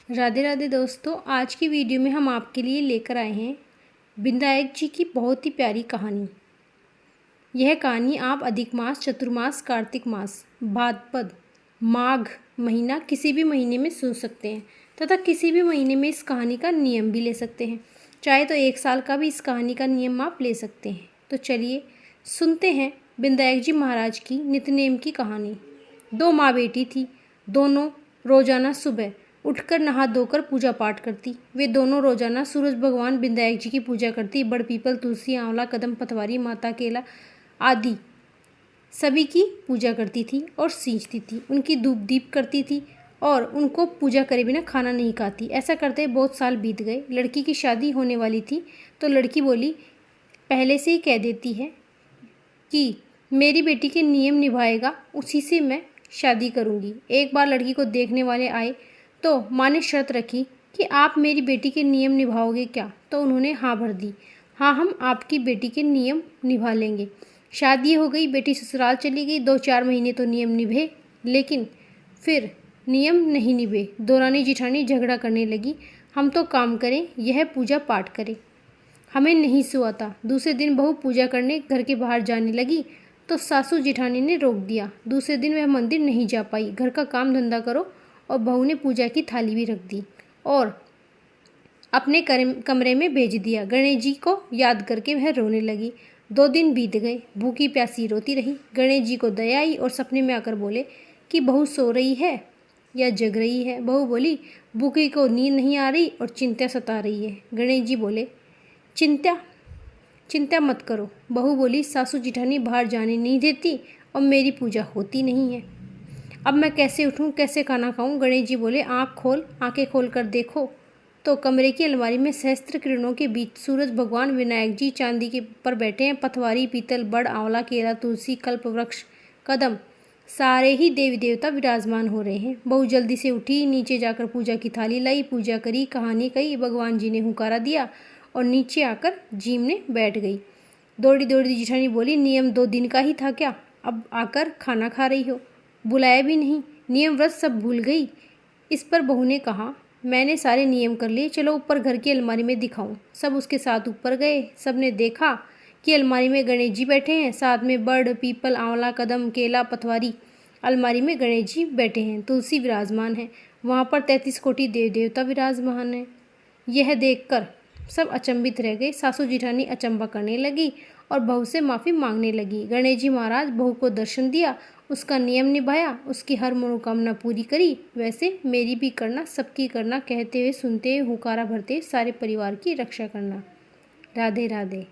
राधे राधे दोस्तों, आज की वीडियो में हम आपके लिए लेकर आए हैं विनायक जी की बहुत ही प्यारी कहानी। यह कहानी आप अधिक मास, चतुर्मास, कार्तिक मास, भाद्रपद, माघ महीना किसी भी महीने में सुन सकते हैं तथा किसी भी महीने में इस कहानी का नियम भी ले सकते हैं। चाहे तो 1 साल का भी इस कहानी का नियम आप ले सकते हैं। तो चलिए सुनते हैं विनायक जी महाराज की नित्यनेम की कहानी। 2 माँ बेटी थी। दोनों रोजाना सुबह उठकर नहा धोकर पूजा पाठ करती। वे दोनों रोजाना सूरज भगवान विनायक जी की पूजा करती। बड़ पीपल, तुलसी, आंवला, कदम, पतवारी, माता केला आदि सभी की पूजा करती थी और सींचती थी। उनकी धूप दीप करती थी और उनको पूजा करे बिना खाना नहीं खाती। ऐसा करते बहुत साल बीत गए। लड़की की शादी होने वाली थी तो लड़की बोली, पहले से ही कह देती है कि मेरी बेटी के नियम निभाएगा उसी से मैं शादी करूंगी। एक बार लड़की को देखने वाले आए तो माँ ने शर्त रखी कि आप मेरी बेटी के नियम निभाओगे क्या? तो उन्होंने हाँ भर दी। हाँ, हम आपकी बेटी के नियम निभा लेंगे। शादी हो गई, बेटी ससुराल चली गई। 2-4 महीने तो नियम निभे, लेकिन फिर नियम नहीं निभे। दौरानी जिठानी झगड़ा करने लगी, हम तो काम करें, यह पूजा पाठ करें, हमें नहीं सुहाता। दूसरे दिन बहू पूजा करने घर के बाहर जाने लगी तो सासू जिठानी ने रोक दिया। दूसरे दिन वह मंदिर नहीं जा पाई। घर का काम धंधा करो, और बहू ने पूजा की थाली भी रख दी और अपने कमरे में भेज दिया। गणेश जी को याद करके वह रोने लगी। 2 दिन बीत गए, भूखी प्यासी रोती रही। गणेश जी को दया आई और सपने में आकर बोले कि बहू सो रही है या जग रही है? बहू बोली, भूखी को नींद नहीं आ रही और चिंता सता रही है। गणेश जी बोले, चिंता मत करो। बहू बोली, सासू जिठानी बाहर जाने नहीं देती और मेरी पूजा होती नहीं है, अब मैं कैसे उठूं, कैसे खाना खाऊं? गणेश जी बोले, आंखें खोल कर देखो तो कमरे की अलमारी में सहस्त्र किरणों के बीच सूरज भगवान विनायक जी चांदी के पर बैठे हैं। पतवारी, पीतल, बड़, आंवला, केला, तुलसी, कल्प वृक्ष, कदम, सारे ही देवी देवता विराजमान हो रहे हैं। बहू जल्दी से उठी, नीचे जाकर पूजा की थाली लाई, पूजा करी, कहानी कही। भगवान जी ने हुकारा दिया और नीचे आकर जीमने बैठ गई। दौड़ी दौड़ी जिठानी बोली, नियम 2 दिन का ही था क्या? अब आकर खाना खा रही हो, बुलाया भी नहीं, नियम व्रत सब भूल गई। इस पर बहू ने कहा, मैंने सारे नियम कर लिए, चलो ऊपर घर की अलमारी में दिखाऊं। सब उसके साथ ऊपर गए। सब ने देखा कि अलमारी में गणेश जी बैठे हैं, साथ में बड़, पीपल, आंवला, कदम, केला, पतवारी। अलमारी में गणेश जी बैठे हैं, तुलसी विराजमान है, वहाँ पर 33 कोटि देव देवता विराजमान है। यह देखकर सब अचंभित रह गए। सासू जिठानी अचंबा करने लगी और बहू से माफ़ी मांगने लगी। गणेश जी महाराज बहू को दर्शन दिया, उसका नियम निभाया, उसकी हर मनोकामना पूरी करी। वैसे मेरी भी करना, सबकी करना, कहते हुए सुनते हुए हुकारा भरते सारे परिवार की रक्षा करना। राधे राधे।